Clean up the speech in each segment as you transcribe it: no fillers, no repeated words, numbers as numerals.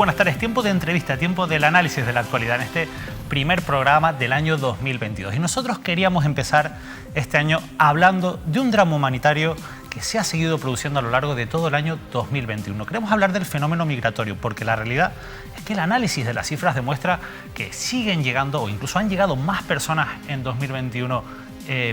buenas tardes. Tiempo de entrevista, tiempo del análisis de la actualidad en este primer programa del año 2022. Y nosotros queríamos empezar este año hablando de un drama humanitario que se ha seguido produciendo a lo largo de todo el año 2021. Queremos hablar del fenómeno migratorio porque la realidad es que el análisis de las cifras demuestra que siguen llegando o incluso han llegado más personas en 2021,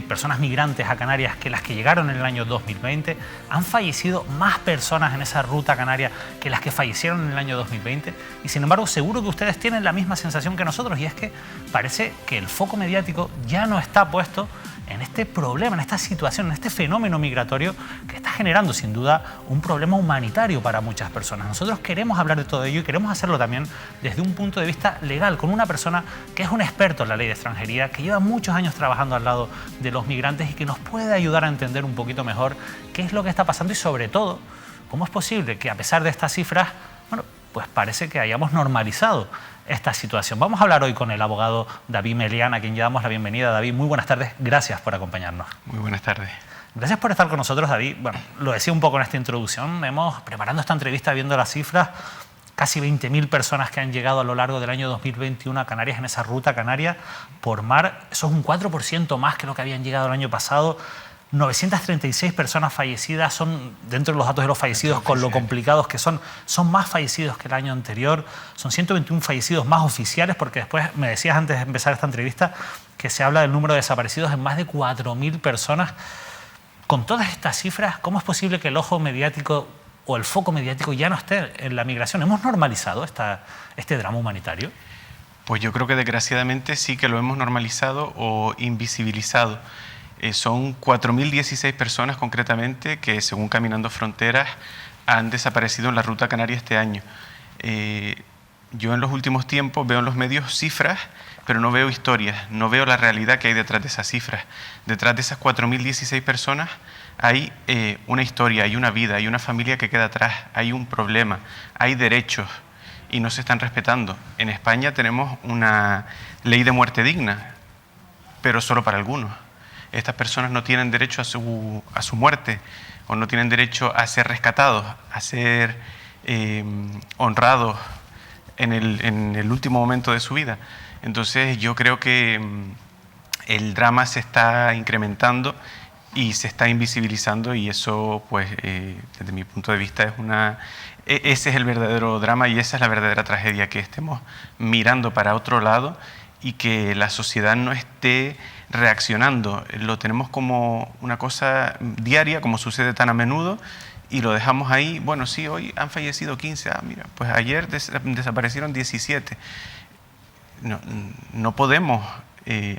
personas migrantes a Canarias que las que llegaron en el año 2020. Han fallecido más personas en esa ruta canaria que las que fallecieron en el año 2020 y sin embargo seguro que ustedes tienen la misma sensación que nosotros, y es que parece que el foco mediático ya no está puesto en este problema, en esta situación, en este fenómeno migratorio que está generando sin duda un problema humanitario para muchas personas. Nosotros queremos hablar de todo ello y queremos hacerlo también desde un punto de vista legal, con una persona que es un experto en la ley de extranjería, que lleva muchos años trabajando al lado de los migrantes y que nos puede ayudar a entender un poquito mejor qué es lo que está pasando y sobre todo cómo es posible que a pesar de estas cifras, bueno, pues parece que hayamos normalizado esta situación. Vamos a hablar hoy con el abogado David Melián, a quien ya damos la bienvenida. David, muy buenas tardes, gracias por acompañarnos. Muy buenas tardes. Gracias por estar con nosotros, David. Bueno, lo decía un poco en esta introducción, preparando esta entrevista, viendo las cifras, casi 20.000 personas que han llegado a lo largo del año 2021 a Canarias en esa ruta canaria por mar. Eso es un 4% más que lo que habían llegado el año pasado. 936 personas fallecidas, son dentro de los datos de los fallecidos, con lo complicados que son más fallecidos que el año anterior. Son 121 fallecidos más oficiales, porque después me decías antes de empezar esta entrevista que se habla del número de desaparecidos en más de 4.000 personas. Con todas estas cifras, ¿cómo es posible que el ojo mediático o el foco mediático ya no esté en la migración? ¿Hemos normalizado este drama humanitario? Pues yo creo que desgraciadamente sí que lo hemos normalizado o invisibilizado. Son 4.016 personas concretamente que, según Caminando Fronteras, han desaparecido en la ruta canaria este año. Yo en los últimos tiempos veo en los medios cifras, pero no veo historias, no veo la realidad que hay detrás de esas cifras. Detrás de esas 4.016 personas hay una historia, hay una vida, hay una familia que queda atrás, hay un problema, hay derechos y no se están respetando. En España tenemos una ley de muerte digna, pero solo para algunos. Estas personas no tienen derecho a su muerte, o no tienen derecho a ser rescatados, a ser honrados en el último momento de su vida. Entonces yo creo que el drama se está incrementando y se está invisibilizando, y eso, pues, desde mi punto de vista, ese es el verdadero drama y esa es la verdadera tragedia, que estemos mirando para otro lado y que la sociedad no esté reaccionando. Lo tenemos como una cosa diaria, como sucede tan a menudo, y lo dejamos ahí. Bueno, sí, hoy han fallecido 15, mira, pues ayer desaparecieron 17. No podemos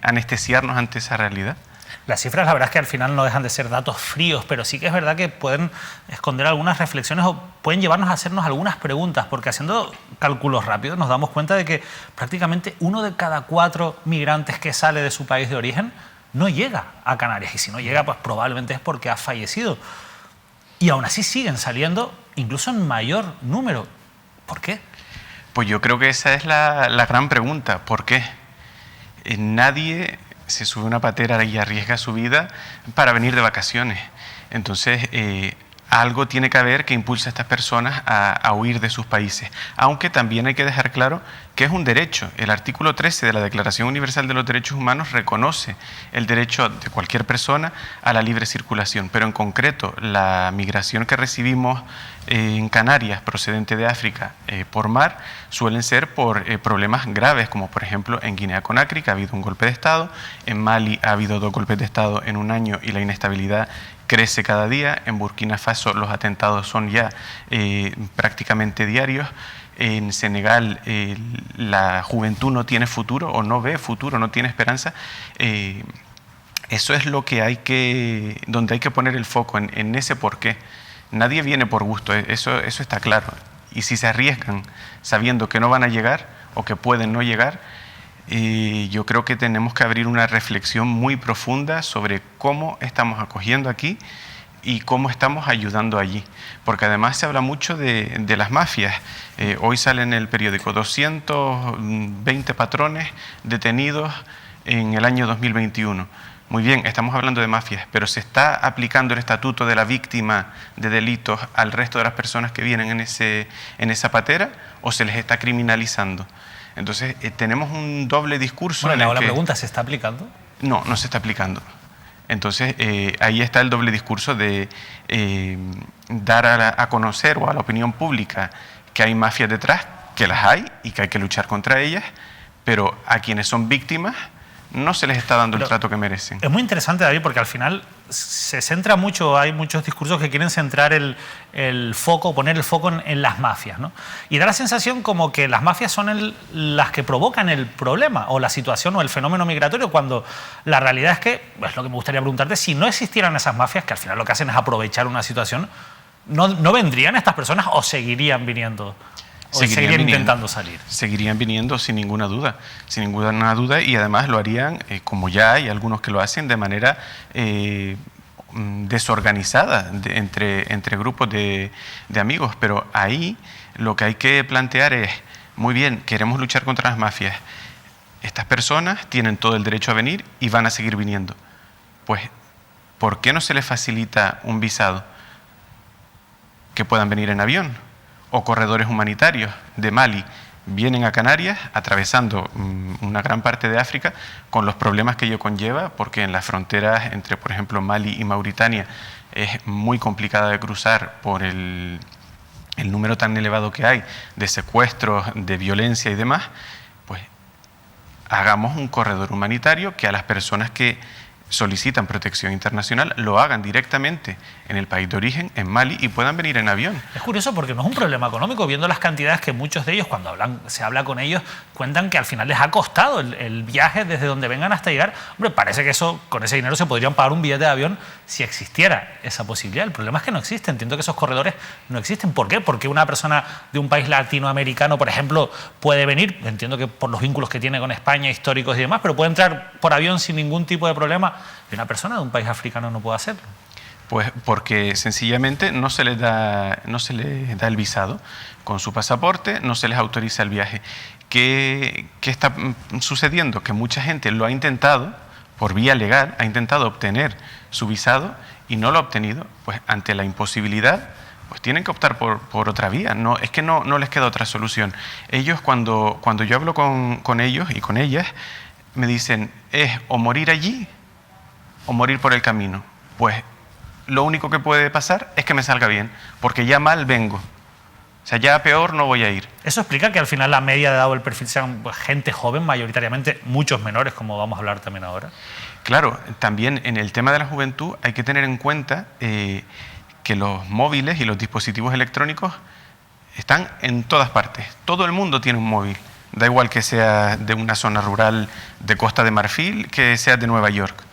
anestesiarnos ante esa realidad. Las cifras, la verdad es que al final no dejan de ser datos fríos, pero sí que es verdad que pueden esconder algunas reflexiones o pueden llevarnos a hacernos algunas preguntas, porque haciendo cálculos rápidos nos damos cuenta de que prácticamente 1 de cada 4 migrantes que sale de su país de origen no llega a Canarias, y si no llega, pues probablemente es porque ha fallecido. Y aún así siguen saliendo, incluso en mayor número. ¿Por qué? Pues yo creo que esa es la gran pregunta. ¿Por qué? Nadie se sube a una patera y arriesga su vida para venir de vacaciones. Entonces, algo tiene que haber que impulse a estas personas a huir de sus países. Aunque también hay que dejar claro que es un derecho. El artículo 13 de la Declaración Universal de los Derechos Humanos reconoce el derecho de cualquier persona a la libre circulación. Pero en concreto, la migración que recibimos en Canarias procedente de África por mar suelen ser por problemas graves, como por ejemplo en Guinea-Conakry, que ha habido un golpe de Estado, en Mali ha habido 2 golpes de Estado en un año y la inestabilidad crece cada día, en Burkina Faso los atentados son ya prácticamente diarios, en Senegal la juventud no tiene futuro o no ve futuro, no tiene esperanza. Eso es lo que donde hay que poner el foco, en ese porqué. Nadie viene por gusto, eso está claro. Y si se arriesgan sabiendo que no van a llegar o que pueden no llegar, yo creo que tenemos que abrir una reflexión muy profunda sobre cómo estamos acogiendo aquí y cómo estamos ayudando allí. Porque además se habla mucho de las mafias. Hoy sale en el periódico 220 patrones detenidos en el año 2021. Muy bien, estamos hablando de mafias, pero ¿se está aplicando el estatuto de la víctima de delitos al resto de las personas que vienen en esa patera o se les está criminalizando? Entonces, tenemos un doble discurso. Bueno, le hago la pregunta, ¿se está aplicando? No, no se está aplicando. Entonces, ahí está el doble discurso de dar a conocer o a la opinión pública que hay mafias detrás, que las hay y que hay que luchar contra ellas, pero a quienes son víctimas no se les está dando el trato que merecen. Es muy interesante, David, porque al final se centra mucho, hay muchos discursos que quieren centrar el foco, poner el foco en las mafias, ¿no? Y da la sensación como que las mafias son las que provocan el problema o la situación o el fenómeno migratorio, cuando la realidad es que, es lo que me gustaría preguntarte, si no existieran esas mafias, que al final lo que hacen es aprovechar una situación, ¿no vendrían estas personas o seguirían viniendo? ¿O seguirían intentando salir? Seguirían viniendo sin ninguna duda, y además lo harían, como ya hay algunos que lo hacen, de manera desorganizada entre grupos de amigos. Pero ahí lo que hay que plantear es, muy bien, queremos luchar contra las mafias. Estas personas tienen todo el derecho a venir y van a seguir viniendo. Pues, ¿por qué no se les facilita un visado? Que puedan venir en avión. O corredores humanitarios de Mali vienen a Canarias, atravesando una gran parte de África, con los problemas que ello conlleva, porque en las fronteras entre, por ejemplo, Mali y Mauritania es muy complicada de cruzar por el número tan elevado que hay de secuestros, de violencia y demás. Pues hagamos un corredor humanitario que a las personas que solicitan protección internacional lo hagan directamente en el país de origen, en Mali, y puedan venir en avión. Es curioso porque no es un problema económico, viendo las cantidades que muchos de ellos, cuando se habla con ellos, cuentan que al final les ha costado el viaje desde donde vengan hasta llegar. Hombre, parece que con ese dinero se podrían pagar un billete de avión si existiera esa posibilidad. El problema es que no existe. Entiendo que esos corredores no existen. ¿Por qué? Porque una persona de un país latinoamericano, por ejemplo, puede venir, entiendo que por los vínculos que tiene con España, históricos y demás, pero puede entrar por avión sin ningún tipo de problema, y una persona de un país africano no puede hacerlo. Pues porque sencillamente no se les da el visado con su pasaporte, no se les autoriza el viaje. ¿Qué está sucediendo? Que mucha gente lo ha intentado, por vía legal, ha intentado obtener su visado y no lo ha obtenido. Pues ante la imposibilidad, pues tienen que optar por otra vía. Es que no les queda otra solución. Ellos, cuando yo hablo con ellos y con ellas, me dicen, es o morir allí o morir por el camino. Pues lo único que puede pasar es que me salga bien, porque ya mal vengo. O sea, ya peor no voy a ir. Eso explica que al final la media de edad o el perfil sean gente joven, mayoritariamente, muchos menores, como vamos a hablar también ahora. Claro, también en el tema de la juventud hay que tener en cuenta que los móviles y los dispositivos electrónicos están en todas partes. Todo el mundo tiene un móvil. Da igual que sea de una zona rural de Costa de Marfil, que sea de Nueva York.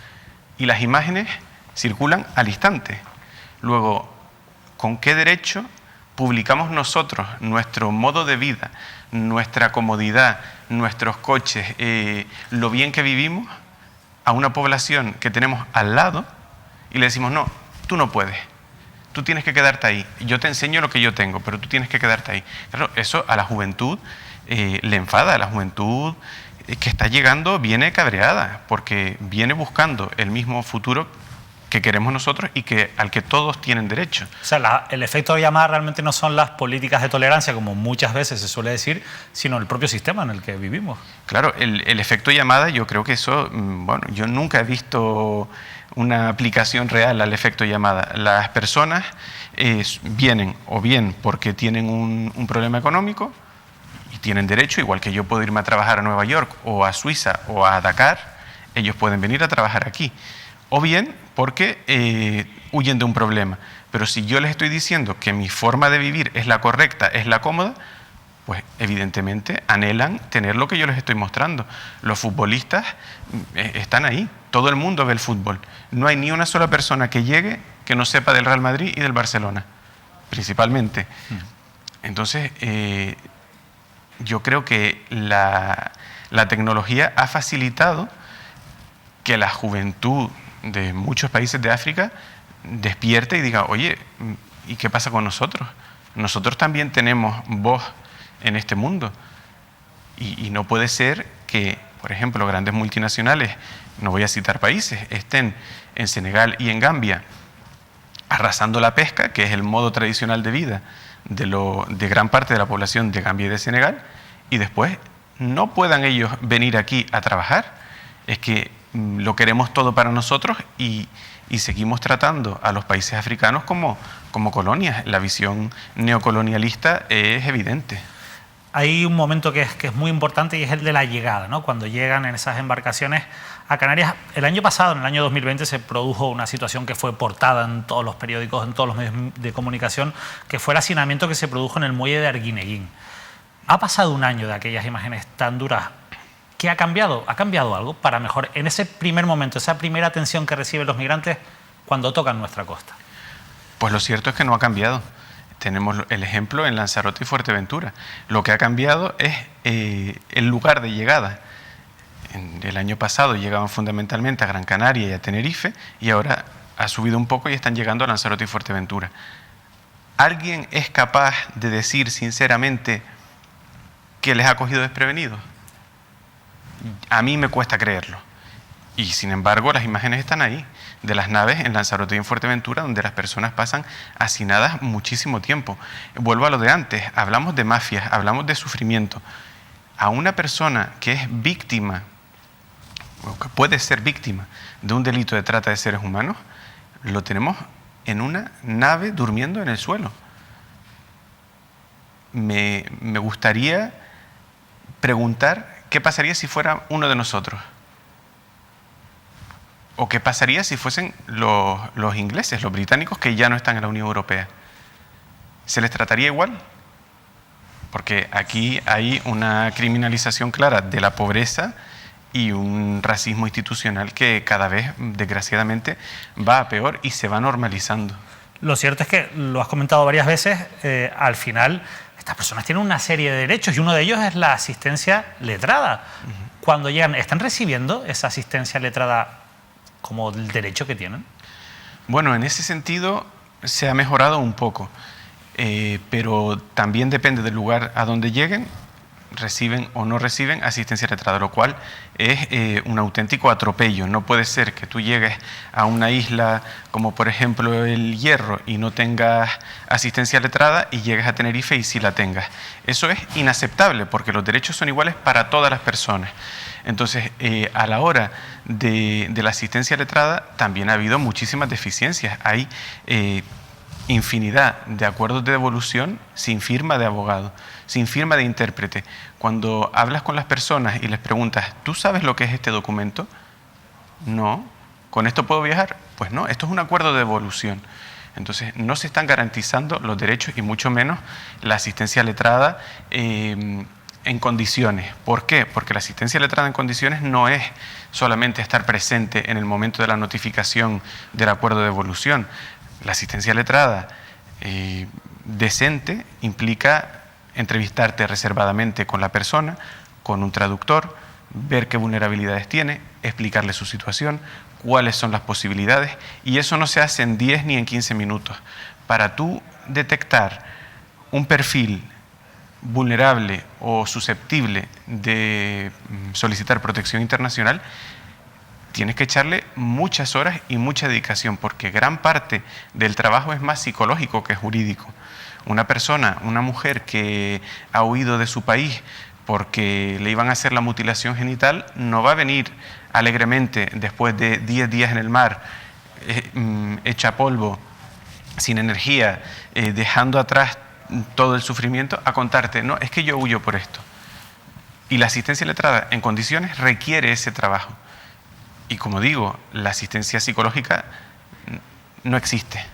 Y las imágenes circulan al instante. Luego, ¿con qué derecho publicamos nosotros nuestro modo de vida, nuestra comodidad, nuestros coches, lo bien que vivimos a una población que tenemos al lado y le decimos, no, tú no puedes, tú tienes que quedarte ahí, yo te enseño lo que yo tengo, pero tú tienes que quedarte ahí? Claro, eso a la juventud le enfada. A la juventud que está llegando viene cabreada, porque viene buscando el mismo futuro que queremos nosotros y al que todos tienen derecho. O sea, el efecto de llamada realmente no son las políticas de tolerancia, como muchas veces se suele decir, sino el propio sistema en el que vivimos. Claro, el efecto llamada, yo creo que eso, bueno, yo nunca he visto una aplicación real al efecto llamada. Las personas vienen o bien porque tienen un problema económico y tienen derecho, igual que yo puedo irme a trabajar a Nueva York o a Suiza o a Dakar, ellos pueden venir a trabajar aquí. O bien porque huyen de un problema. Pero si yo les estoy diciendo que mi forma de vivir es la correcta, es la cómoda, pues evidentemente anhelan tener lo que yo les estoy mostrando. Los futbolistas están ahí, todo el mundo ve el fútbol. No hay ni una sola persona que llegue que no sepa del Real Madrid y del Barcelona, principalmente. Entonces, yo creo que la tecnología ha facilitado que la juventud de muchos países de África despierte y diga, oye, ¿y qué pasa con nosotros? Nosotros también tenemos voz en este mundo y no puede ser que por ejemplo, grandes multinacionales, no voy a citar países, estén en Senegal y en Gambia arrasando la pesca, que es el modo tradicional de vida de gran parte de la población de Gambia y de Senegal, y después no puedan ellos venir aquí a trabajar, es que lo queremos todo para nosotros y seguimos tratando a los países africanos como colonias. La visión neocolonialista es evidente. Hay un momento que es muy importante y es el de la llegada, ¿no? Cuando llegan en esas embarcaciones a Canarias. El año pasado, en el año 2020, se produjo una situación que fue portada en todos los periódicos, en todos los medios de comunicación, que fue el hacinamiento que se produjo en el muelle de Arguineguín. Ha pasado un año de aquellas imágenes tan duras. ¿Qué ha cambiado? ¿Ha cambiado algo para mejor en ese primer momento, esa primera atención que reciben los migrantes cuando tocan nuestra costa? Pues lo cierto es que no ha cambiado. Tenemos el ejemplo en Lanzarote y Fuerteventura. Lo que ha cambiado es el lugar de llegada. El año pasado llegaban fundamentalmente a Gran Canaria y a Tenerife, y ahora ha subido un poco y están llegando a Lanzarote y Fuerteventura. ¿Alguien es capaz de decir sinceramente que les ha cogido desprevenidos? A mí me cuesta creerlo. Y sin embargo, las imágenes están ahí, de las naves en Lanzarote y en Fuerteventura, donde las personas pasan hacinadas muchísimo tiempo. Vuelvo a lo de antes, hablamos de mafias, hablamos de sufrimiento. A una persona que es víctima, o que puede ser víctima de un delito de trata de seres humanos, lo tenemos en una nave durmiendo en el suelo. Me gustaría preguntar qué pasaría si fuera uno de nosotros. ¿O qué pasaría si fuesen los ingleses, los británicos, que ya no están en la Unión Europea? ¿Se les trataría igual? Porque aquí hay una criminalización clara de la pobreza y un racismo institucional que cada vez, desgraciadamente, va a peor y se va normalizando. Lo cierto es que, lo has comentado varias veces, al final estas personas tienen una serie de derechos y uno de ellos es la asistencia letrada. Cuando llegan, ¿están recibiendo esa asistencia letrada como el derecho que tienen? Bueno, en ese sentido se ha mejorado un poco, pero también depende del lugar a donde lleguen, reciben o no reciben asistencia letrada, lo cual es un auténtico atropello. No puede ser que tú llegues a una isla como por ejemplo el Hierro y no tengas asistencia letrada y llegues a Tenerife y sí la tengas. Eso es inaceptable porque los derechos son iguales para todas las personas. Entonces, a la hora de la asistencia letrada también ha habido muchísimas deficiencias. Hay infinidad de acuerdos de devolución sin firma de abogado, sin firma de intérprete. Cuando hablas con las personas y les preguntas, ¿tú sabes lo que es este documento? No. ¿Con esto puedo viajar? Pues no, esto es un acuerdo de devolución. Entonces, no se están garantizando los derechos y mucho menos la asistencia letrada en condiciones. ¿Por qué? Porque la asistencia letrada en condiciones no es solamente estar presente en el momento de la notificación del acuerdo de devolución. La asistencia letrada decente implica entrevistarte reservadamente con la persona, con un traductor, ver qué vulnerabilidades tiene, explicarle su situación, cuáles son las posibilidades, y eso no se hace en 10 ni en 15 minutos. Para tú detectar un perfil vulnerable o susceptible de solicitar protección internacional, tienes que echarle muchas horas y mucha dedicación, porque gran parte del trabajo es más psicológico que jurídico. Una persona, una mujer que ha huido de su país porque le iban a hacer la mutilación genital, no va a venir alegremente después de 10 días en el mar, hecha polvo, sin energía, dejando atrás todo el sufrimiento, a contarte, no, es que yo huyo por esto. Y la asistencia letrada en condiciones requiere ese trabajo. Y como digo, la asistencia psicológica no existe.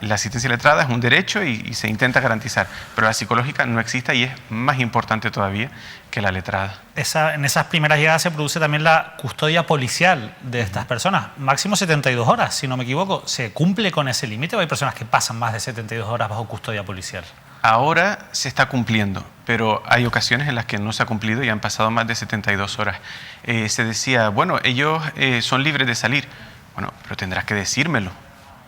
La asistencia letrada es un derecho y se intenta garantizar, pero la psicológica no existe y es más importante todavía que la letrada. En esas primeras llegadas se produce también la custodia policial de estas personas, máximo 72 horas, si no me equivoco. ¿Se cumple con ese límite o hay personas que pasan más de 72 horas bajo custodia policial? Ahora se está cumpliendo, pero hay ocasiones en las que no se ha cumplido y han pasado más de 72 horas. Se decía, bueno, ellos son libres de salir. Bueno, pero tendrás que decírmelo.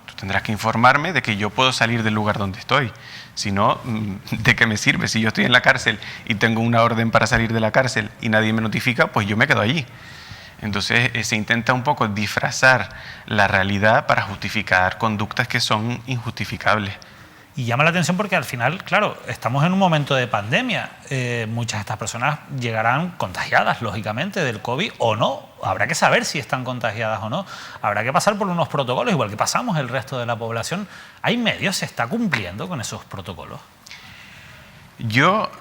Tú tendrás que informarme de que yo puedo salir del lugar donde estoy. Si no, ¿de qué me sirve? Si yo estoy en la cárcel y tengo una orden para salir de la cárcel y nadie me notifica, pues yo me quedo allí. Entonces se intenta un poco disfrazar la realidad para justificar conductas que son injustificables. Y llama la atención porque al final, claro, estamos en un momento de pandemia. Muchas de estas personas llegarán contagiadas, lógicamente, del COVID o no. Habrá que saber si están contagiadas o no. Habrá que pasar por unos protocolos, igual que pasamos el resto de la población. ¿Hay medios? ¿Se está cumpliendo con esos protocolos? Yo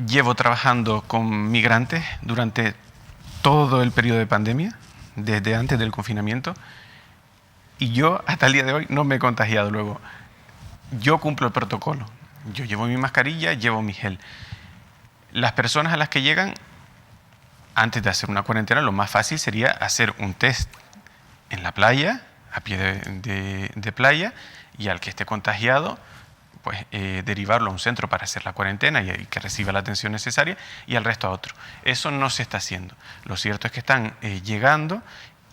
llevo trabajando con migrantes durante todo el periodo de pandemia, desde antes del confinamiento, y yo hasta el día de hoy no me he contagiado luego. Yo cumplo el protocolo. Yo llevo mi mascarilla, llevo mi gel. Las personas a las que llegan, antes de hacer una cuarentena, lo más fácil sería hacer un test en la playa, a pie de playa, y al que esté contagiado, pues derivarlo a un centro para hacer la cuarentena y que reciba la atención necesaria, y al resto a otro. Eso no se está haciendo. Lo cierto es que están llegando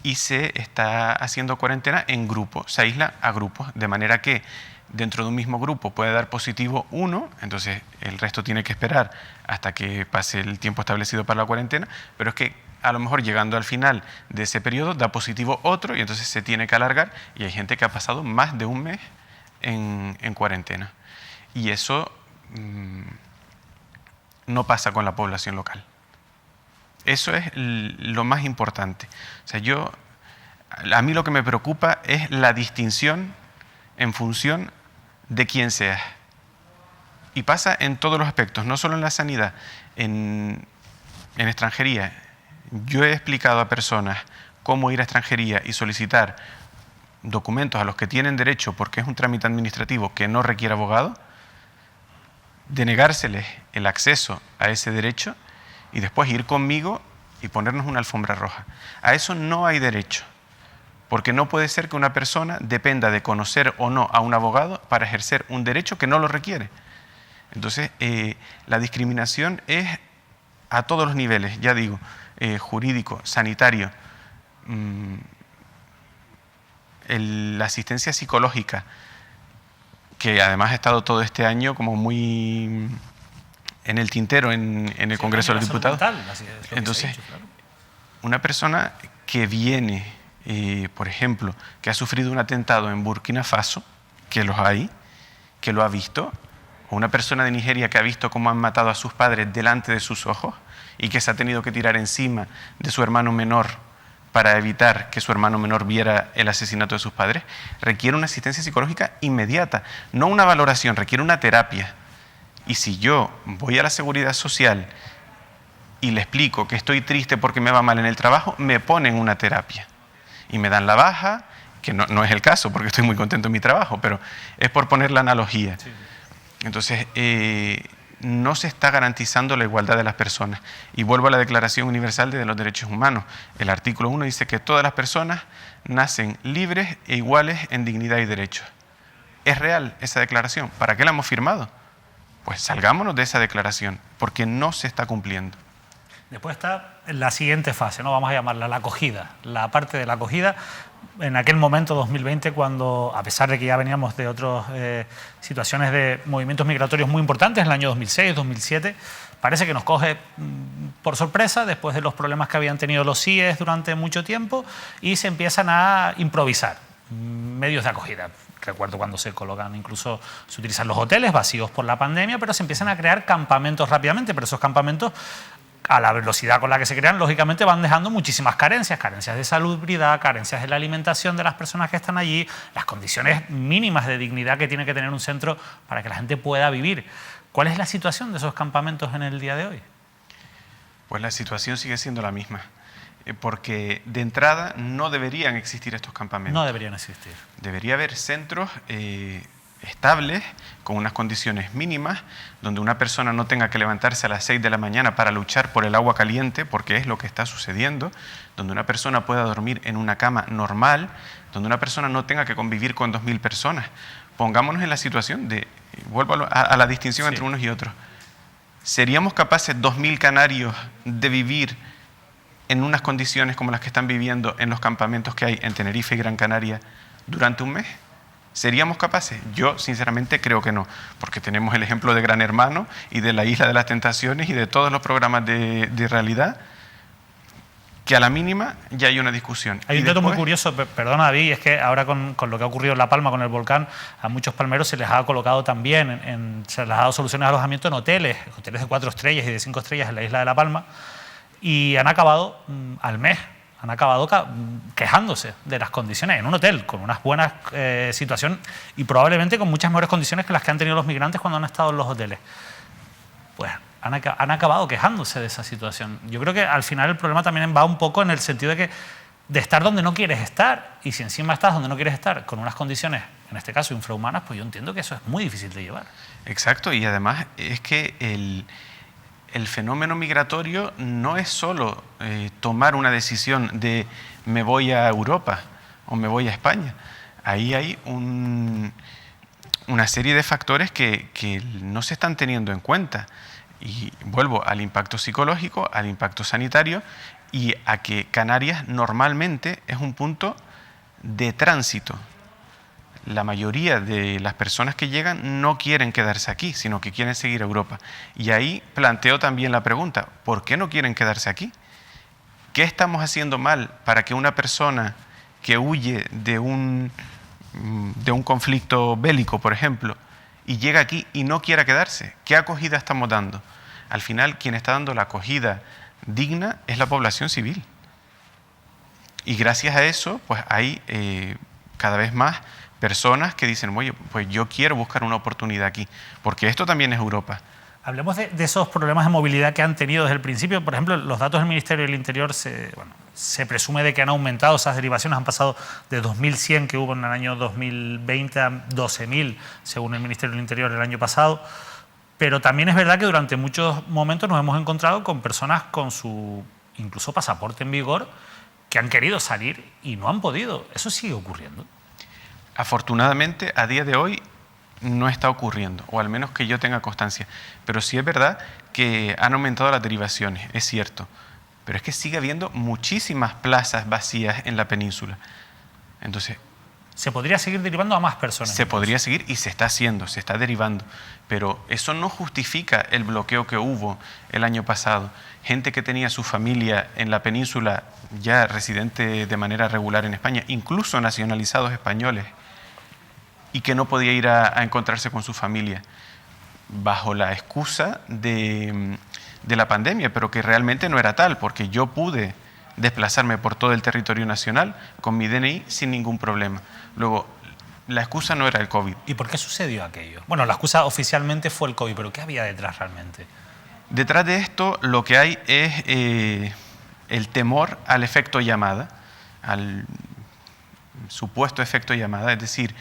y se está haciendo cuarentena en grupos, se aísla a grupos, de manera que dentro de un mismo grupo puede dar positivo uno, entonces el resto tiene que esperar hasta que pase el tiempo establecido para la cuarentena, pero es que a lo mejor llegando al final de ese periodo da positivo otro y entonces se tiene que alargar, y hay gente que ha pasado más de un mes en cuarentena. Y eso no pasa con la población local. Eso es lo más importante. O sea, a mí lo que me preocupa es la distinción en función de quién seas. Y pasa en todos los aspectos, no solo en la sanidad, en extranjería. Yo he explicado a personas cómo ir a extranjería y solicitar documentos a los que tienen derecho porque es un trámite administrativo que no requiere abogado, denegárseles el acceso a ese derecho y después ir conmigo y ponernos una alfombra roja. A eso no hay derecho. Porque no puede ser que una persona dependa de conocer o no a un abogado para ejercer un derecho que no lo requiere. Entonces, la discriminación es a todos los niveles, ya digo, jurídico, sanitario, la asistencia psicológica, que además ha estado todo este año como muy en el tintero en el Congreso de los Diputados. Entonces, una persona que viene, por ejemplo, que ha sufrido un atentado en Burkina Faso, que los hay, que lo ha visto, o una persona de Nigeria que ha visto cómo han matado a sus padres delante de sus ojos y que se ha tenido que tirar encima de su hermano menor para evitar que su hermano menor viera el asesinato de sus padres, requiere una asistencia psicológica inmediata, no una valoración, requiere una terapia. Y si yo voy a la Seguridad Social y le explico que estoy triste porque me va mal en el trabajo, me ponen una terapia y me dan la baja, que no es el caso porque estoy muy contento en mi trabajo, pero es por poner la analogía. Sí. Entonces, no se está garantizando la igualdad de las personas. Y vuelvo a la Declaración Universal de los Derechos Humanos. El artículo 1 dice que todas las personas nacen libres e iguales en dignidad y derechos. ¿Es real esa declaración? ¿Para qué la hemos firmado? Pues salgámonos de esa declaración, porque no se está cumpliendo. Después está la siguiente fase, ¿no? Vamos a llamarla la acogida. La parte de la acogida, en aquel momento, 2020, cuando, a pesar de que ya veníamos de otras situaciones de movimientos migratorios muy importantes, en el año 2006, 2007, parece que nos coge por sorpresa después de los problemas que habían tenido los CIES durante mucho tiempo y se empiezan a improvisar medios de acogida. Recuerdo cuando se colocan, incluso se utilizan los hoteles vacíos por la pandemia, pero se empiezan a crear campamentos rápidamente, pero esos campamentos, a la velocidad con la que se crean, lógicamente van dejando muchísimas carencias de salubridad, carencias de la alimentación de las personas que están allí, las condiciones mínimas de dignidad que tiene que tener un centro para que la gente pueda vivir. ¿Cuál es la situación de esos campamentos en el día de hoy? Pues la situación sigue siendo la misma, porque de entrada no deberían existir estos campamentos. No deberían existir. Debería haber centros estables, con unas condiciones mínimas, donde una persona no tenga que levantarse a las 6 de la mañana para luchar por el agua caliente, porque es lo que está sucediendo, donde una persona pueda dormir en una cama normal, donde una persona no tenga que convivir con 2.000 personas. Pongámonos en la situación de, vuelvo a la distinción entre unos y otros. ¿Seríamos capaces 2.000 canarios de vivir en unas condiciones como las que están viviendo en los campamentos que hay en Tenerife y Gran Canaria durante un mes? ¿Seríamos capaces? Yo, sinceramente, creo que no, porque tenemos el ejemplo de Gran Hermano y de la Isla de las Tentaciones y de todos los programas de realidad, que a la mínima ya hay una discusión. Hay un dato muy curioso, perdona David, es que ahora con lo que ha ocurrido en La Palma con el volcán, a muchos palmeros se les ha colocado también, se les ha dado soluciones de alojamiento en hoteles de 4 estrellas y de 5 estrellas en la isla de La Palma, y han acabado al mes, han acabado quejándose de las condiciones en un hotel, con unas buenas situaciones y probablemente con muchas mejores condiciones que las que han tenido los migrantes cuando han estado en los hoteles. Pues han acabado quejándose de esa situación. Yo creo que al final el problema también va un poco en el sentido de estar donde no quieres estar, y si encima estás donde no quieres estar con unas condiciones, en este caso infrahumanas, pues yo entiendo que eso es muy difícil de llevar. Exacto, y además es que el fenómeno migratorio no es solo tomar una decisión de me voy a Europa o me voy a España. Ahí hay una serie de factores que no se están teniendo en cuenta. Y vuelvo al impacto psicológico, al impacto sanitario y a que Canarias normalmente es un punto de tránsito. La mayoría de las personas que llegan no quieren quedarse aquí, sino que quieren seguir a Europa. Y ahí planteo también la pregunta, ¿por qué no quieren quedarse aquí? ¿Qué estamos haciendo mal para que una persona que huye de un conflicto bélico, por ejemplo, y llega aquí y no quiera quedarse? ¿Qué acogida estamos dando? Al final, quien está dando la acogida digna es la población civil. Y gracias a eso, pues hay cada vez más personas que dicen, oye, pues yo quiero buscar una oportunidad aquí, porque esto también es Europa. Hablemos de esos problemas de movilidad que han tenido desde el principio. Por ejemplo, los datos del Ministerio del Interior se presume de que han aumentado, esas derivaciones han pasado de 2.100 que hubo en el año 2020 a 12.000, según el Ministerio del Interior el año pasado. Pero también es verdad que durante muchos momentos nos hemos encontrado con personas con su incluso pasaporte en vigor que han querido salir y no han podido. ¿Eso sigue ocurriendo? Afortunadamente, a día de hoy no está ocurriendo, o al menos que yo tenga constancia. Pero sí es verdad que han aumentado las derivaciones, es cierto. Pero es que sigue habiendo muchísimas plazas vacías en la península. Entonces, se podría seguir derivando a más personas. Se podría seguir y se está haciendo, se está derivando. Pero eso no justifica el bloqueo que hubo el año pasado. Gente que tenía su familia en la península ya residente de manera regular en España, incluso nacionalizados españoles, y que no podía ir a encontrarse con su familia bajo la excusa de la pandemia, pero que realmente no era tal, porque yo pude desplazarme por todo el territorio nacional con mi DNI sin ningún problema. Luego, la excusa no era el COVID. ¿Y por qué sucedió aquello? Bueno, la excusa oficialmente fue el COVID, pero ¿qué había detrás realmente? Detrás de esto lo que hay es el temor al efecto llamada, al supuesto efecto llamada, es decir,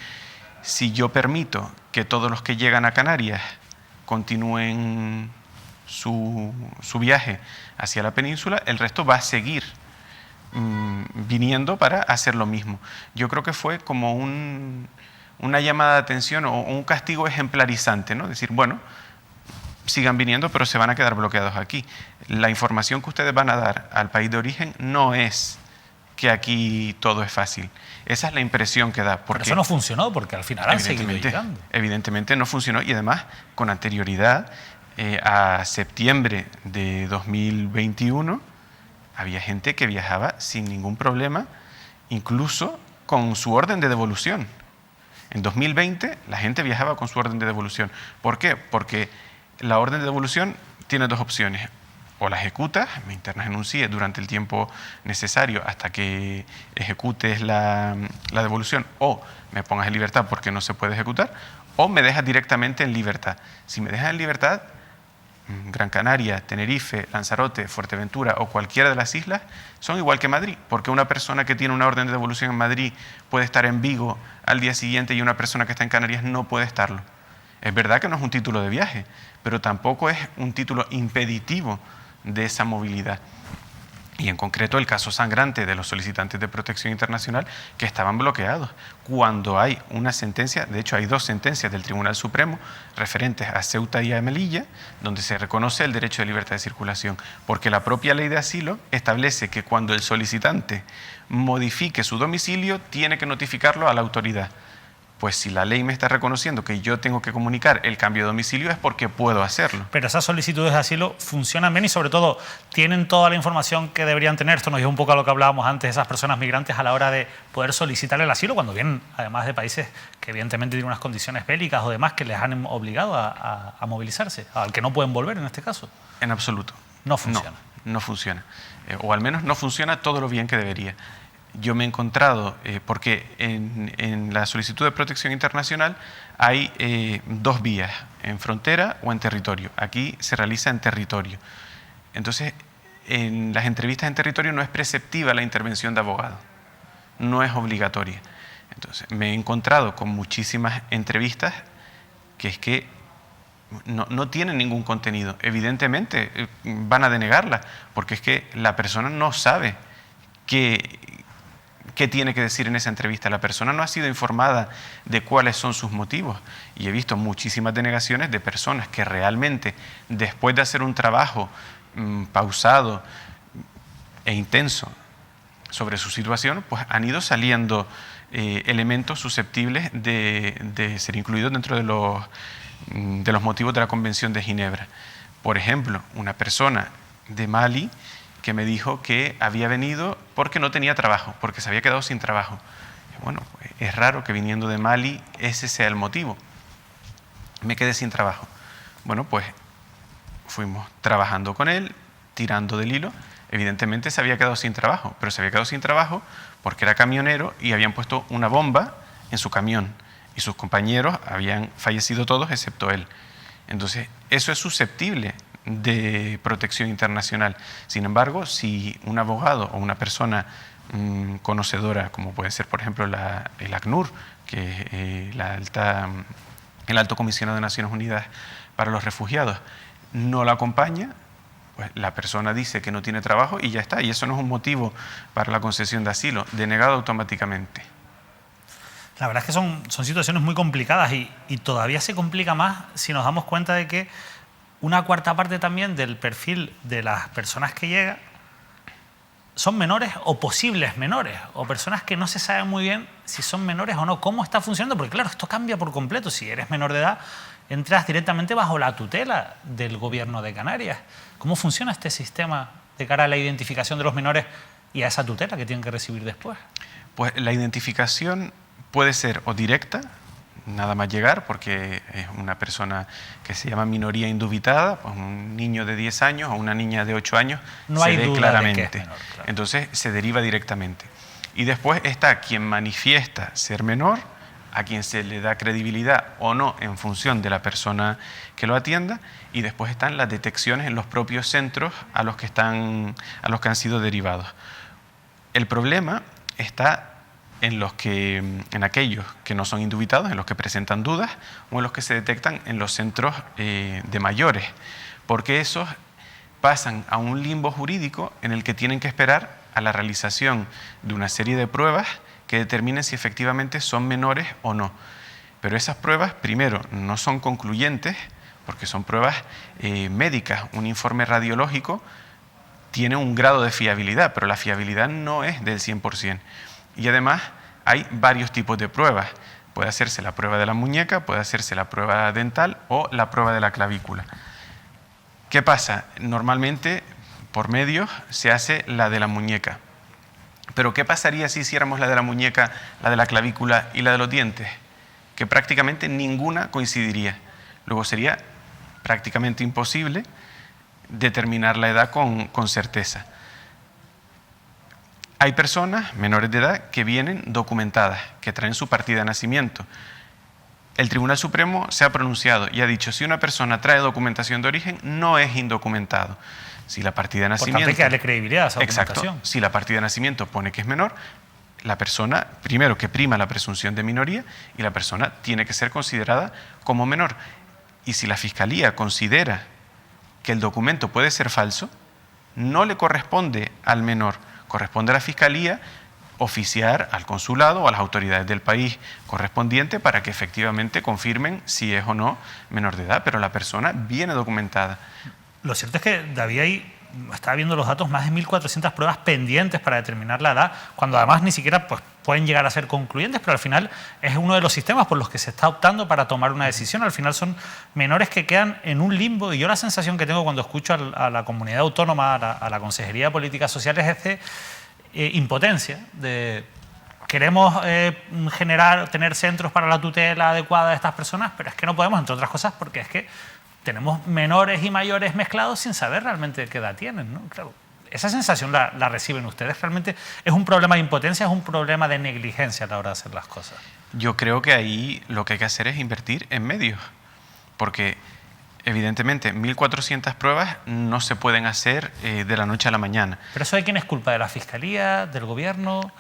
si yo permito que todos los que llegan a Canarias continúen su viaje hacia la península, el resto va a seguir viniendo para hacer lo mismo. Yo creo que fue como una llamada de atención o un castigo ejemplarizante, ¿no? Decir, bueno, sigan viniendo, pero se van a quedar bloqueados aquí. La información que ustedes van a dar al país de origen no es que aquí todo es fácil. Esa es la impresión que da. Pero eso no funcionó, porque al final han seguido llegando. Evidentemente no funcionó, y además, con anterioridad, a septiembre de 2021, había gente que viajaba sin ningún problema, incluso con su orden de devolución. En 2020 la gente viajaba con su orden de devolución. ¿Por qué? Porque la orden de devolución tiene dos opciones. O la ejecutas, me internas en un CIE durante el tiempo necesario hasta que ejecutes la devolución, o me pongas en libertad porque no se puede ejecutar, o me dejas directamente en libertad. Si me dejas en libertad, Gran Canaria, Tenerife, Lanzarote, Fuerteventura o cualquiera de las islas son igual que Madrid, porque una persona que tiene una orden de devolución en Madrid puede estar en Vigo al día siguiente y una persona que está en Canarias no puede estarlo. Es verdad que no es un título de viaje, pero tampoco es un título impeditivo de esa movilidad. Y en concreto el caso sangrante de los solicitantes de protección internacional que estaban bloqueados. Cuando hay una sentencia, de hecho hay dos sentencias del Tribunal Supremo referentes a Ceuta y a Melilla, donde se reconoce el derecho de libertad de circulación, porque la propia ley de asilo establece que cuando el solicitante modifique su domicilio tiene que notificarlo a la autoridad. pues si la ley me está reconociendo que yo tengo que comunicar el cambio de domicilio es porque puedo hacerlo. Pero esas solicitudes de asilo funcionan bien y sobre todo tienen toda la información que deberían tener. Esto nos lleva un poco a lo que hablábamos antes, esas personas migrantes a la hora de poder solicitar el asilo cuando vienen además de países que evidentemente tienen unas condiciones bélicas o demás que les han obligado a movilizarse, al que no pueden volver en este caso. En absoluto. No funciona. No funciona. O al menos no funciona todo lo bien que debería. Yo me he encontrado, porque en la solicitud de protección internacional hay dos vías, en frontera o en territorio. Aquí se realiza en territorio. Entonces, en las entrevistas en territorio no es preceptiva la intervención de abogado, no es obligatoria. Entonces, me he encontrado con muchísimas entrevistas que es que no tienen ningún contenido. Evidentemente van a denegarla, porque es que la persona no sabe qué tiene que decir en esa entrevista. La persona no ha sido informada de cuáles son sus motivos. Y he visto muchísimas denegaciones de personas que realmente, después de hacer un trabajo pausado e intenso sobre su situación, pues han ido saliendo elementos susceptibles de ser incluidos dentro de los motivos de la Convención de Ginebra. Por ejemplo, una persona de Mali que me dijo que había venido porque no tenía trabajo, porque se había quedado sin trabajo. Bueno, pues es raro que viniendo de Mali ese sea el motivo. Me quedé sin trabajo. Bueno, pues fuimos trabajando con él, tirando del hilo. Evidentemente se había quedado sin trabajo, pero se había quedado sin trabajo porque era camionero y habían puesto una bomba en su camión y sus compañeros habían fallecido todos excepto él. Entonces, eso es susceptible de protección internacional. Sin embargo, si un abogado o una persona conocedora, como puede ser, por ejemplo, el ACNUR, que el Alto Comisionado de Naciones Unidas para los Refugiados, no la acompaña, pues la persona dice que no tiene trabajo y ya está. Y eso no es un motivo para la concesión de asilo, denegado automáticamente. La verdad es que son situaciones muy complicadas y todavía se complica más si nos damos cuenta de que una cuarta parte también del perfil de las personas que llegan son menores o posibles menores, o personas que no se sabe muy bien si son menores o no, cómo está funcionando, porque claro, esto cambia por completo. Si eres menor de edad, entras directamente bajo la tutela del Gobierno de Canarias. ¿Cómo funciona este sistema de cara a la identificación de los menores y a esa tutela que tienen que recibir después? Pues la identificación puede ser o directa, nada más llegar, porque es una persona que se llama minoría indubitada, pues un niño de 10 años o una niña de 8 años, no hay duda claramente. De que es menor, claro. Entonces se deriva directamente. Y después está quien manifiesta ser menor, a quien se le da credibilidad o no en función de la persona que lo atienda, y después están las detecciones en los propios centros a los que han sido derivados. El problema está en aquellos que no son indubitados, en los que presentan dudas o en los que se detectan en los centros de mayores, porque esos pasan a un limbo jurídico en el que tienen que esperar a la realización de una serie de pruebas que determinen si efectivamente son menores o no. Pero esas pruebas, primero, no son concluyentes, porque son pruebas médicas. Un informe radiológico tiene un grado de fiabilidad, pero la fiabilidad no es del 100%. Y además hay varios tipos de pruebas. Puede hacerse la prueba de la muñeca, puede hacerse la prueba dental o la prueba de la clavícula. ¿Qué pasa? Normalmente, por medios, se hace la de la muñeca. Pero ¿qué pasaría si hiciéramos la de la muñeca, la de la clavícula y la de los dientes? Que prácticamente ninguna coincidiría. Luego sería prácticamente imposible determinar la edad con certeza. Hay personas menores de edad que vienen documentadas, que traen su partida de nacimiento. El Tribunal Supremo se ha pronunciado y ha dicho, si una persona trae documentación de origen, no es indocumentado. Si la partida de nacimiento... Por tanto, hay que darle credibilidad a esa documentación. Exacto. Si la partida de nacimiento pone que es menor, la persona, primero que prima la presunción de minoría, y la persona tiene que ser considerada como menor. Y si la Fiscalía considera que el documento puede ser falso, no le corresponde al menor, corresponde a la Fiscalía oficiar al consulado o a las autoridades del país correspondiente para que efectivamente confirmen si es o no menor de edad, pero la persona viene documentada. Lo cierto es que, David, hay estaba viendo los datos, más de 1.400 pruebas pendientes para determinar la edad, cuando además ni siquiera pues, pueden llegar a ser concluyentes, pero al final es uno de los sistemas por los que se está optando para tomar una decisión. Al final son menores que quedan en un limbo, y yo la sensación que tengo cuando escucho a la comunidad autónoma, a la Consejería de Políticas Sociales, es de impotencia, de queremos tener centros para la tutela adecuada de estas personas, pero es que no podemos, entre otras cosas, porque es que tenemos menores y mayores mezclados sin saber realmente qué edad tienen, ¿no? Claro, esa sensación la reciben ustedes. ¿Realmente es un problema de impotencia, es un problema de negligencia a la hora de hacer las cosas? Yo creo que ahí lo que hay que hacer es invertir en medios, porque evidentemente 1.400 pruebas no se pueden hacer de la noche a la mañana. ¿Pero eso de quién es culpa? ¿De la Fiscalía? ¿Del Gobierno?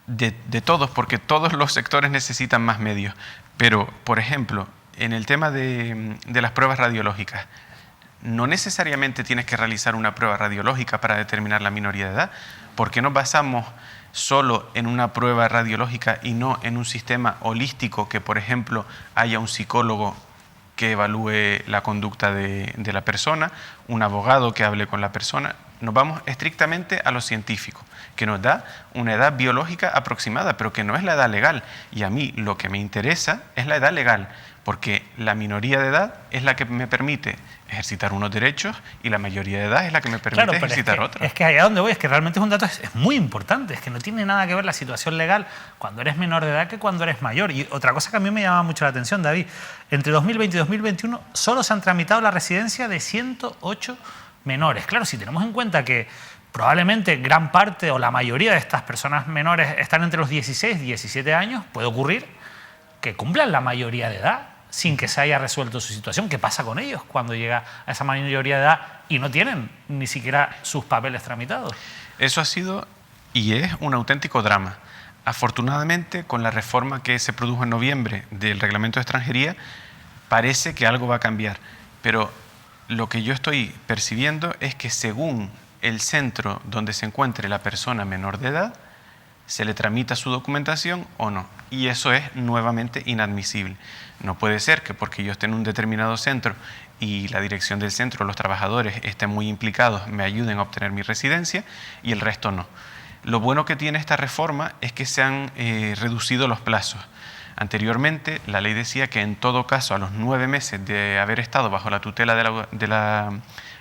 De todos, porque todos los sectores necesitan más medios. Pero, por ejemplo, en el tema de las pruebas radiológicas, no necesariamente tienes que realizar una prueba radiológica para determinar la minoría de edad. ¿Por qué nos basamos solo en una prueba radiológica y no en un sistema holístico que, por ejemplo, haya un psicólogo que evalúe la conducta de la persona, un abogado que hable con la persona? Nos vamos estrictamente a lo científico, que nos da una edad biológica aproximada, pero que no es la edad legal. Y a mí lo que me interesa es la edad legal, porque la minoría de edad es la que me permite ejercitar unos derechos y la mayoría de edad es la que me permite ejercitar otros. Es que allá donde voy es que realmente es un dato es muy importante, es que no tiene nada que ver la situación legal cuando eres menor de edad que cuando eres mayor. Y otra cosa que a mí me llama mucho la atención, David, entre 2020 y 2021 solo se han tramitado la residencia de 108 menores. Claro, si tenemos en cuenta que probablemente gran parte o la mayoría de estas personas menores están entre los 16 y 17 años, puede ocurrir que cumplan la mayoría de edad sin que se haya resuelto su situación. ¿Qué pasa con ellos cuando llega a esa mayoría de edad y no tienen ni siquiera sus papeles tramitados? Eso ha sido y es un auténtico drama. Afortunadamente, con la reforma que se produjo en noviembre del Reglamento de Extranjería, parece que algo va a cambiar. Pero lo que yo estoy percibiendo es que según el centro donde se encuentre la persona menor de edad, se le tramita su documentación o no. Y eso es nuevamente inadmisible. No puede ser que porque yo esté en un determinado centro y la dirección del centro, los trabajadores estén muy implicados, me ayuden a obtener mi residencia y el resto no. Lo bueno que tiene esta reforma es que se han reducido los plazos. Anteriormente, la ley decía que en todo caso, a los 9 meses de haber estado bajo la tutela de la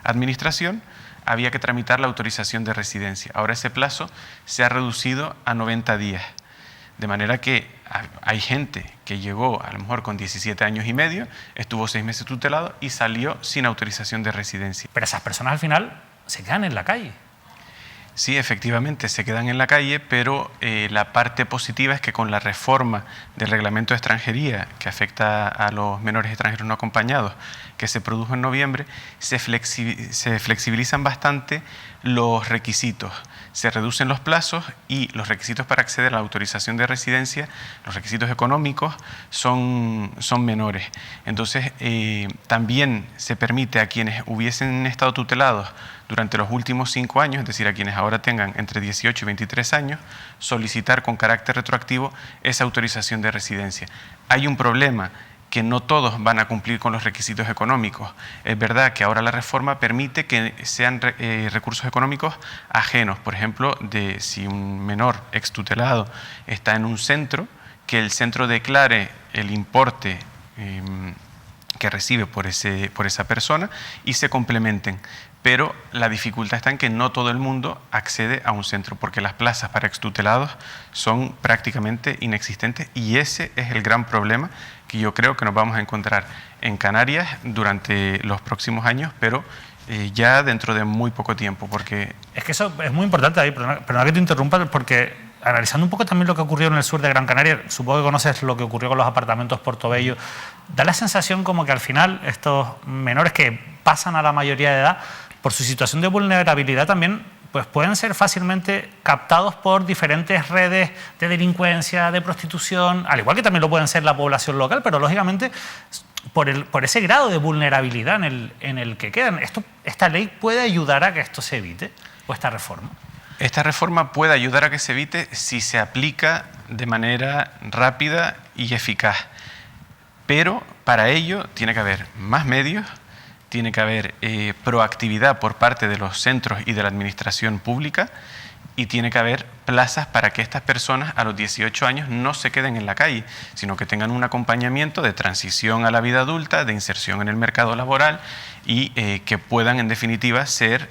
administración, había que tramitar la autorización de residencia. Ahora ese plazo se ha reducido a 90 días. De manera que hay gente que llegó a lo mejor con 17 años y medio, estuvo 6 meses tutelado y salió sin autorización de residencia. Pero esas personas al final se quedan en la calle. Sí, efectivamente, se quedan en la calle, pero la parte positiva es que con la reforma del reglamento de extranjería que afecta a los menores extranjeros no acompañados, que se produjo en noviembre, se flexibilizan bastante los requisitos, se reducen los plazos y los requisitos para acceder a la autorización de residencia, los requisitos económicos son menores. Entonces, también se permite a quienes hubiesen estado tutelados durante los últimos 5 años, es decir, a quienes ahora tengan entre 18 y 23 años, solicitar con carácter retroactivo esa autorización de residencia. Hay un problema, que no todos van a cumplir con los requisitos económicos. Es verdad que ahora la reforma permite que sean recursos económicos ajenos, por ejemplo, de si un menor extutelado está en un centro, que el centro declare el importe que recibe por esa persona y se complementen. Pero la dificultad está en que no todo el mundo accede a un centro, porque las plazas para extutelados son prácticamente inexistentes y ese es el gran problema que yo creo que nos vamos a encontrar en Canarias durante los próximos años, pero ya dentro de muy poco tiempo. Porque es que eso es muy importante, David, perdona que te interrumpa, porque analizando un poco también lo que ocurrió en el sur de Gran Canaria, supongo que conoces lo que ocurrió con los apartamentos Portobello, da la sensación como que al final estos menores que pasan a la mayoría de edad, por su situación de vulnerabilidad también, pues pueden ser fácilmente captados por diferentes redes de delincuencia, de prostitución, al igual que también lo pueden ser la población local, pero lógicamente por ese grado de vulnerabilidad en el que quedan. ¿Esta ley puede ayudar a que esto se evite, o esta reforma? Esta reforma puede ayudar a que se evite si se aplica de manera rápida y eficaz, pero para ello tiene que haber más medios, tiene que haber proactividad por parte de los centros y de la administración pública, y tiene que haber plazas para que estas personas a los 18 años no se queden en la calle, sino que tengan un acompañamiento de transición a la vida adulta, de inserción en el mercado laboral y que puedan en definitiva ser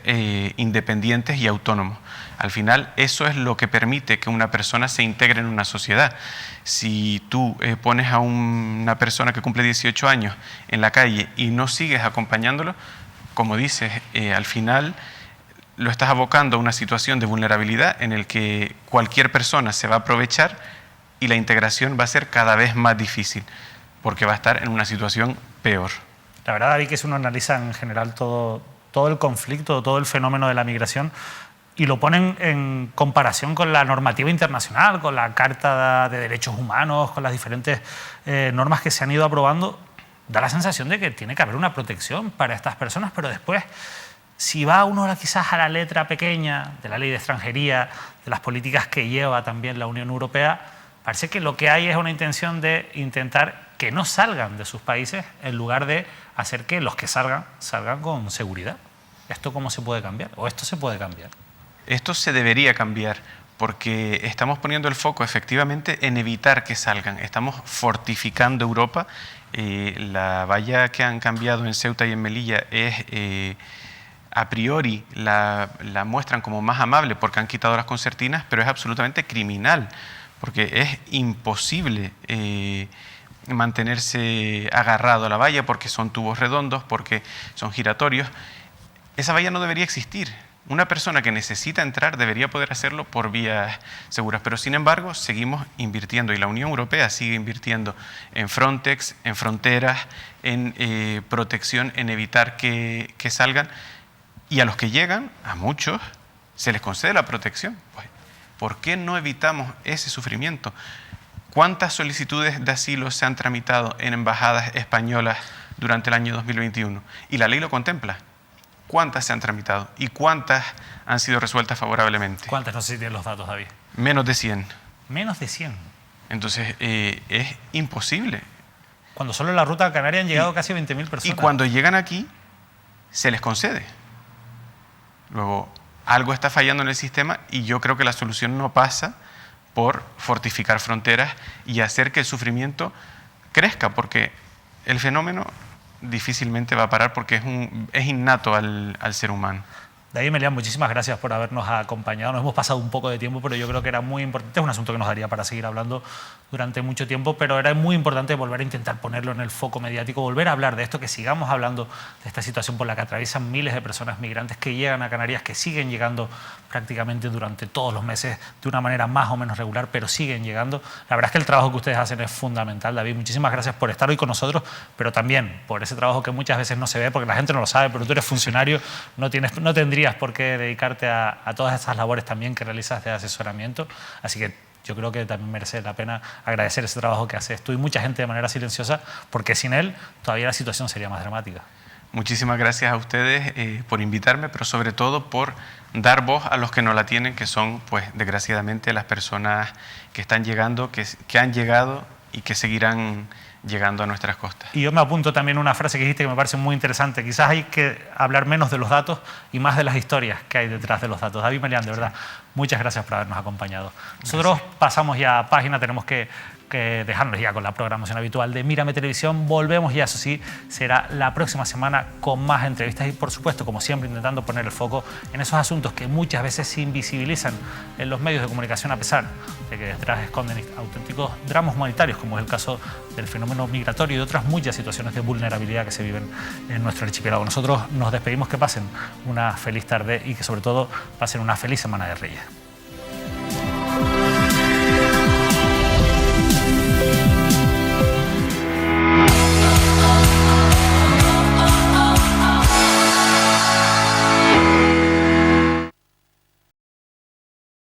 independientes y autónomos. Al final eso es lo que permite que una persona se integre en una sociedad. Si tú pones a una persona que cumple 18 años en la calle y no sigues acompañándolo, como dices, al final lo estás abocando a una situación de vulnerabilidad en el que cualquier persona se va a aprovechar y la integración va a ser cada vez más difícil, porque va a estar en una situación peor. La verdad, David, que si uno analiza en general todo el conflicto, todo el fenómeno de la migración, y lo ponen en comparación con la normativa internacional, con la Carta de Derechos Humanos, con las diferentes normas que se han ido aprobando, da la sensación de que tiene que haber una protección para estas personas, pero después, si va uno quizás a la letra pequeña de la ley de extranjería, de las políticas que lleva también la Unión Europea, parece que lo que hay es una intención de intentar que no salgan de sus países en lugar de hacer que los que salgan con seguridad. ¿Esto cómo se puede cambiar? ¿O esto se puede cambiar? Esto se debería cambiar porque estamos poniendo el foco efectivamente en evitar que salgan. Estamos fortificando Europa. La valla que han cambiado en Ceuta y en Melilla es... a priori la muestran como más amable porque han quitado las concertinas, pero es absolutamente criminal, porque es imposible mantenerse agarrado a la valla porque son tubos redondos, porque son giratorios. Esa valla no debería existir. Una persona que necesita entrar debería poder hacerlo por vías seguras, pero sin embargo seguimos invirtiendo y la Unión Europea sigue invirtiendo en Frontex, en fronteras, en protección, en evitar que salgan. Y a los que llegan, a muchos, se les concede la protección. Pues, ¿por qué no evitamos ese sufrimiento? ¿Cuántas solicitudes de asilo se han tramitado en embajadas españolas durante el año 2021? Y la ley lo contempla. ¿Cuántas se han tramitado? ¿Y cuántas han sido resueltas favorablemente? ¿Cuántas? No sé si tienen los datos, David. Menos de 100. Menos de 100. Entonces, es imposible. Cuando solo en la ruta canaria han llegado casi 20.000 personas. Y cuando llegan aquí, se les concede. Luego, algo está fallando en el sistema y yo creo que la solución no pasa por fortificar fronteras y hacer que el sufrimiento crezca, porque el fenómeno difícilmente va a parar porque es innato al ser humano. David Melián, muchísimas gracias por habernos acompañado. Nos hemos pasado un poco de tiempo, pero yo creo que era muy importante. Es un asunto que nos daría para seguir hablando durante mucho tiempo, pero era muy importante volver a intentar ponerlo en el foco mediático, volver a hablar de esto, que sigamos hablando de esta situación por la que atraviesan miles de personas migrantes que llegan a Canarias, que siguen llegando prácticamente durante todos los meses de una manera más o menos regular, pero siguen llegando. La verdad es que el trabajo que ustedes hacen es fundamental, David. Muchísimas gracias por estar hoy con nosotros, pero también por ese trabajo que muchas veces no se ve, porque la gente no lo sabe, pero tú eres funcionario, no tendrías por qué dedicarte a todas esas labores también que realizas de asesoramiento. Así que yo creo que también merece la pena agradecer ese trabajo que haces tú y mucha gente de manera silenciosa, porque sin él todavía la situación sería más dramática. Muchísimas gracias a ustedes por invitarme, pero sobre todo por dar voz a los que no la tienen, que son, pues, desgraciadamente, las personas que están llegando, que han llegado y que seguirán llegando a nuestras costas. Y yo me apunto también una frase que dijiste que me parece muy interesante. Quizás hay que hablar menos de los datos y más de las historias que hay detrás de los datos. David Melián, de verdad, muchas gracias por habernos acompañado. Nosotros pasamos ya a página, tenemos que dejarnos ya con la programación habitual de Mírame Televisión. Volvemos ya, eso sí, será la próxima semana con más entrevistas y, por supuesto, como siempre, intentando poner el foco en esos asuntos que muchas veces se invisibilizan en los medios de comunicación, a pesar de que detrás esconden auténticos dramas humanitarios, como es el caso del fenómeno migratorio y de otras muchas situaciones de vulnerabilidad que se viven en nuestro archipiélago. Nosotros nos despedimos, que pasen una feliz tarde y que, sobre todo, pasen una feliz Semana de Reyes.